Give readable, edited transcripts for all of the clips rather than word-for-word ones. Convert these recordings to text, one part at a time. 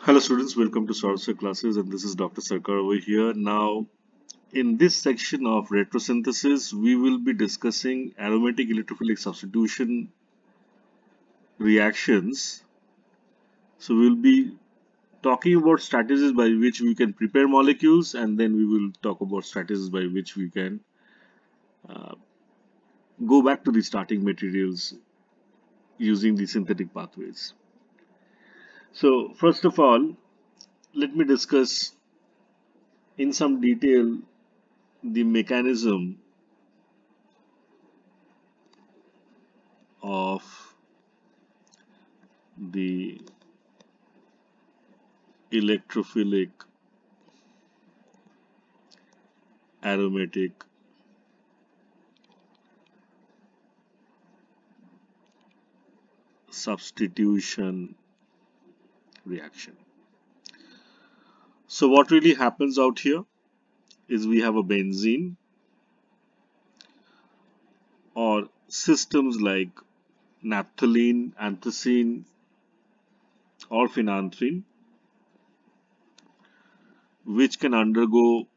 Hello students, welcome to Source classes, and this is Dr. Sarkar over here. Now, in this section of retrosynthesis, we will be discussing aromatic electrophilic substitution reactions. So we'll be talking about strategies by which we can prepare molecules, and then we will talk about strategies by which we can uh, go back to the starting materials using the synthetic pathways. So first of all, let me discuss in some detail the mechanism of the electrophilic aromatic substitution reaction. So what really happens out here is we have a benzene or systems like naphthalene, anthracene or phenanthrene, which can undergo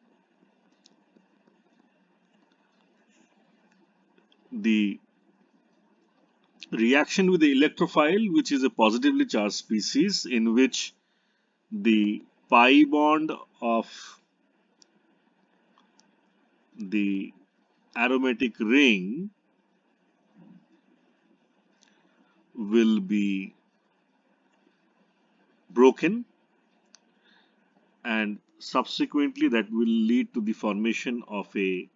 the reaction with the electrophile, which is a positively charged species in which the pi bond of the aromatic ring will be broken, and subsequently that will lead to the formation of a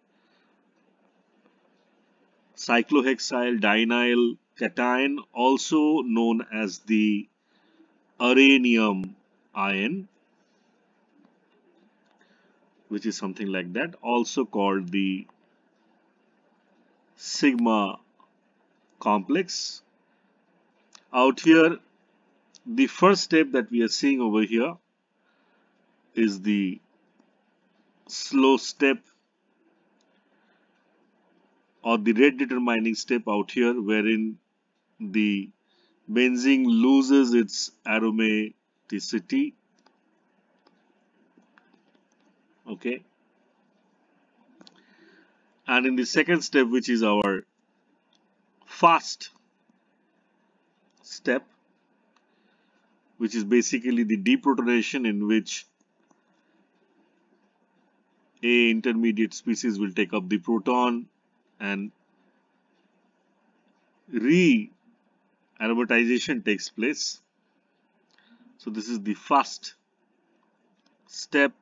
cyclohexyl dinyl cation, also known as the uranium ion, which is something like that, also called the sigma complex. Out here, the first step that we are seeing over here is the slow step or the rate determining step out here, wherein the benzene loses its aromaticity. Okay, and in the second step, which is our fast step, which is basically the deprotonation, in which a intermediate species will take up the proton and re-aromatization takes place. So this is the first step,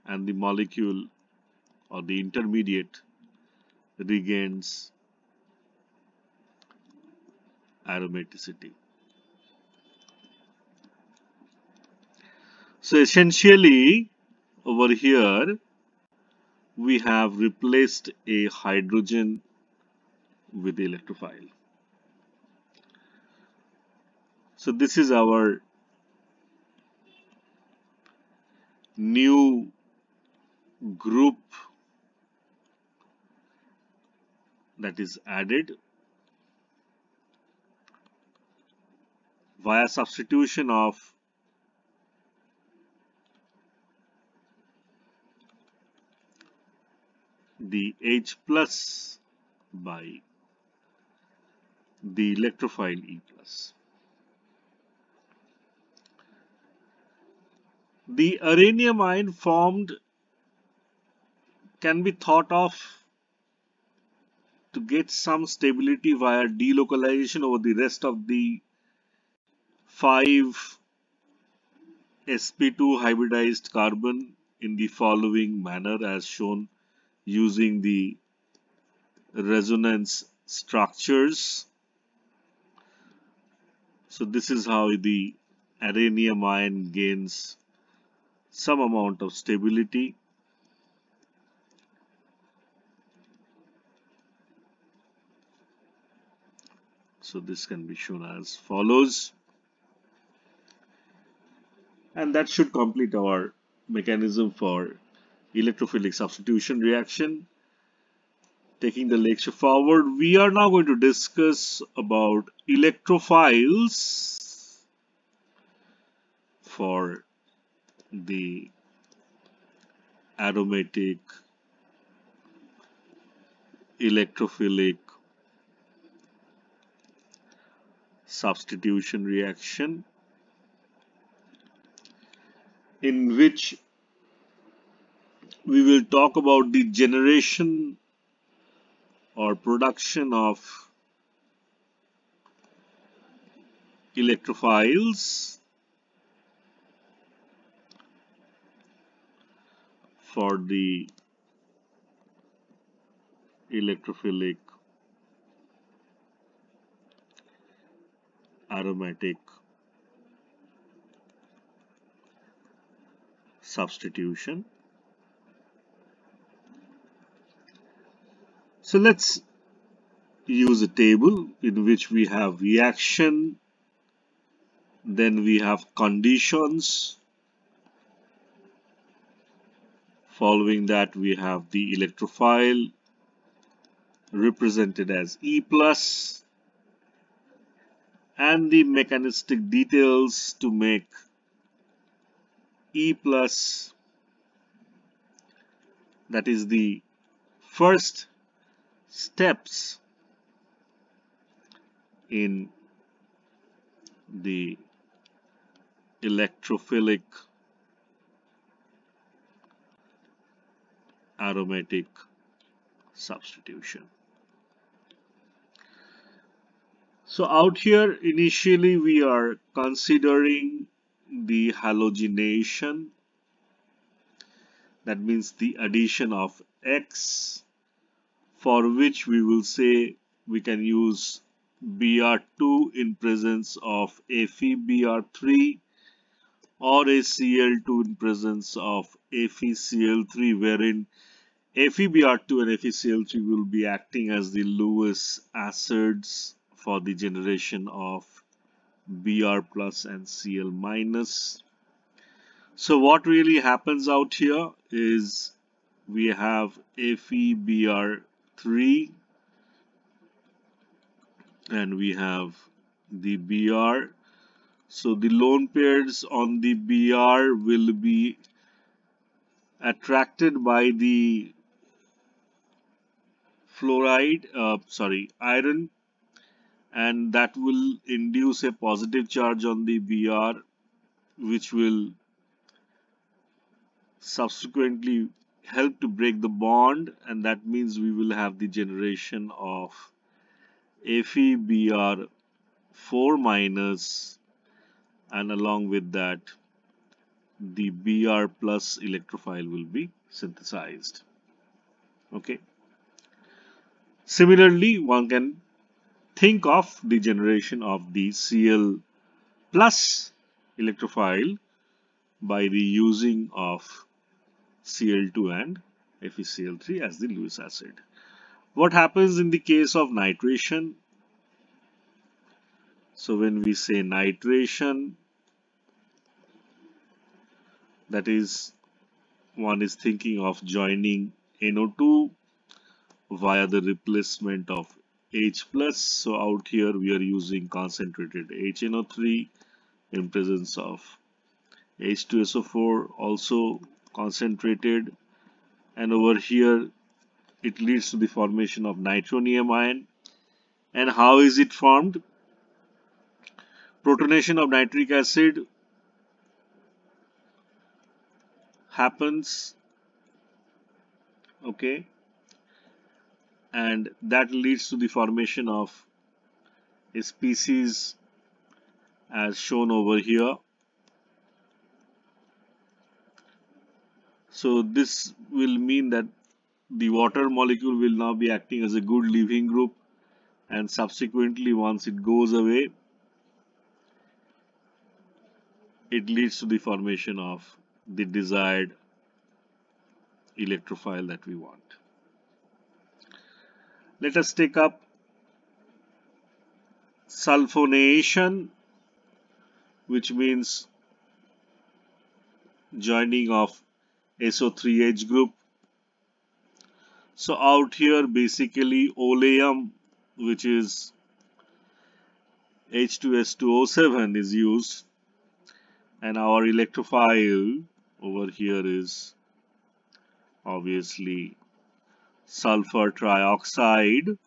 and the molecule or the intermediate regains aromaticity. So essentially over here we have replaced a hydrogen with the electrophile. So this is our new group that is added via substitution of the H plus by the electrophile E plus. The uranium ion formed can be thought of to get some stability via delocalization over the rest of the 5 sp2 hybridized carbon in the following manner, as shown using the resonance structures. So this is how the uranium ion gains some amount of stability. So this can be shown as follows, and that should complete our mechanism for electrophilic substitution reaction. Taking the lecture forward, we are now going to discuss about electrophiles for the aromatic electrophilic substitution reaction, in which we will talk about the generation or production of electrophiles for the electrophilic aromatic substitution. So let's use a table in which we have reaction, then we have conditions, following that we have the electrophile represented as E plus, and the mechanistic details to make E plus, that is the first steps in the electrophilic aromatic substitution. So out here initially we are considering the halogenation, that means the addition of X, for which we will say we can use Br2 in presence of FeBr3 or a Cl2 in presence of FeCl3, wherein FeBr2 and FeCl3 will be acting as the Lewis acids for the generation of Br plus and Cl minus. So what really happens out here is we have FeBr3 and we have the Br. So the lone pairs on the Br will be attracted by the iron, and that will induce a positive charge on the Br, which will subsequently help to break the bond, and that means we will have the generation of FeBr4 minus, and along with that the Br plus electrophile will be synthesized. Okay. Similarly, one can think of the generation of the Cl plus electrophile by the using of Cl2 and FeCl3 as the Lewis acid. What happens in the case of nitration? So when we say nitration, that is, one is thinking of joining NO2 via the replacement of H plus. So out here we are using concentrated HNO3 in presence of H2SO4, also concentrated, and over here it leads to the formation of nitronium ion. And how is it formed? Protonation of nitric acid happens, okay, and that leads to the formation of a species as shown over here. So this will mean that the water molecule will now be acting as a good leaving group, and subsequently once it goes away, it leads to the formation of the desired electrophile that we want. Let us take up sulfonation, which means joining of SO3H group. So out here basically oleum, which is H2S2O7, is used, And our electrophile over here is obviously sulfur trioxide.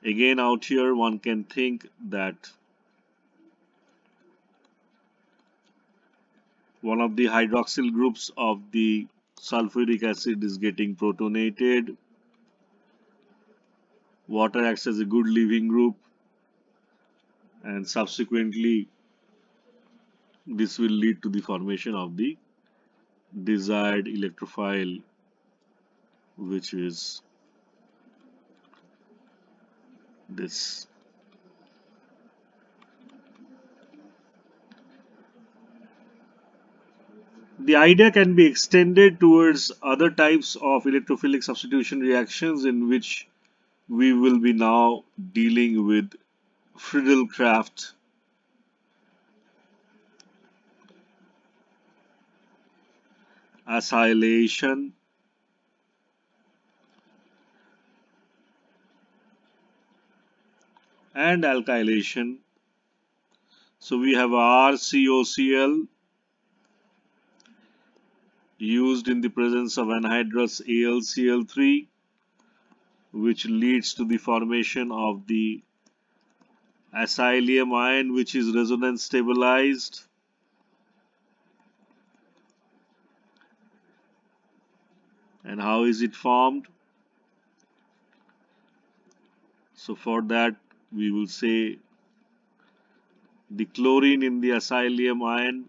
Again, out here one can think that one of the hydroxyl groups of the sulfuric acid is getting protonated. Water acts as a good leaving group, and subsequently this will lead to the formation of the desired electrophile, which is this. The idea can be extended towards other types of electrophilic substitution reactions in which we will be now dealing with Friedel-Crafts acylation and alkylation. So we have RCOCl used in the presence of anhydrous AlCl3, which leads to the formation of the acylium ion, which is resonance stabilized. And how is it formed? So for that we will say the chlorine in the acylium ion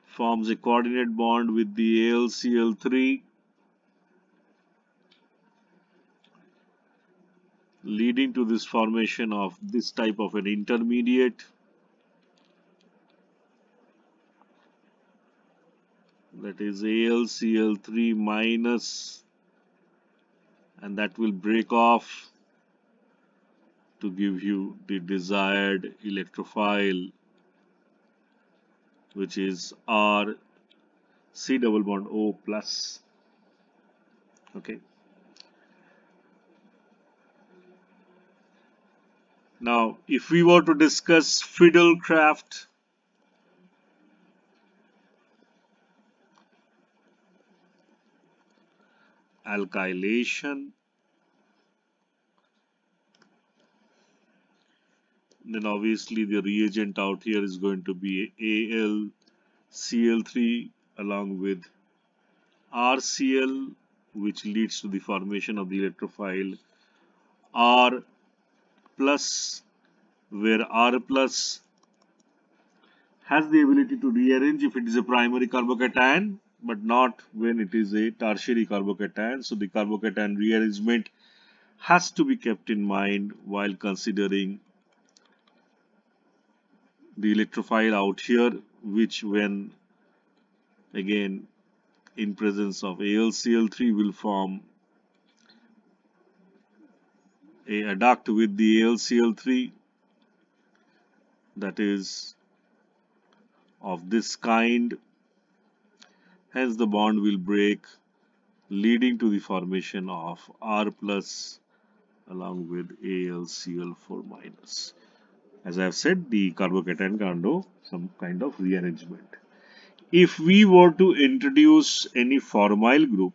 forms a coordinate bond with the AlCl3, leading to this formation of this type of an intermediate, that is AlCl3 minus, and that will break off to give you the desired electrophile, which is R C double bond O plus. Okay. Now, if we were to discuss Friedel-Crafts alkylation, then obviously the reagent out here is going to be AlCl3 along with RCl, which leads to the formation of the electrophile R plus, where R plus has the ability to rearrange if it is a primary carbocation, but not when it is a tertiary carbocation. So the carbocation rearrangement has to be kept in mind while considering the electrophile out here, which when again in presence of AlCl3 will form a adduct with the AlCl3, that is of this kind. Hence the bond will break, leading to the formation of R plus along with AlCl4 minus. As I have said, the carbocation can undergo some kind of rearrangement. If we were to introduce any formyl group,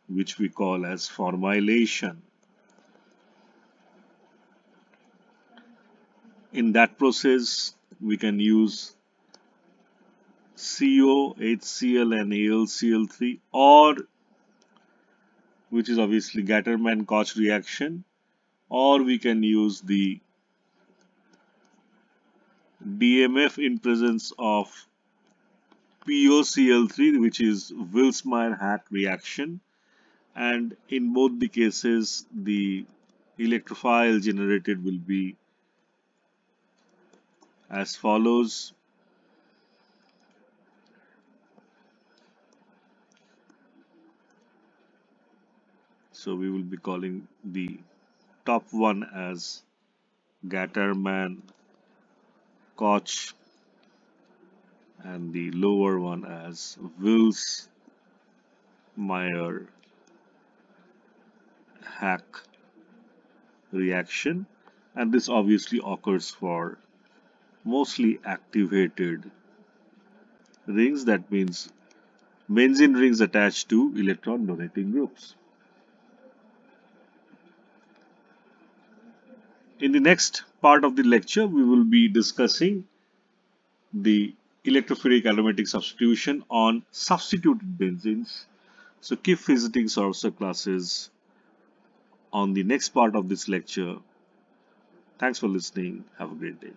which we call as formylation, in that process we can use CO, HCl and AlCl3, or which is obviously Gattermann-Koch reaction, or we can use the DMF in presence of POCl3, which is Wilsmeyer-Hack reaction, and in both the cases the electrophile generated will be as follows. So we will be calling the top one as Gattermann-Koch and the lower one as Wilsmeyer-Hack reaction. And this obviously occurs for mostly activated rings, that means benzene rings attached to electron donating groups. In the next part of the lecture, we will be discussing the electrophilic aromatic substitution on substituted benzenes. So keep visiting Sorcerer classes on the next part of this lecture. Thanks for listening. Have a great day.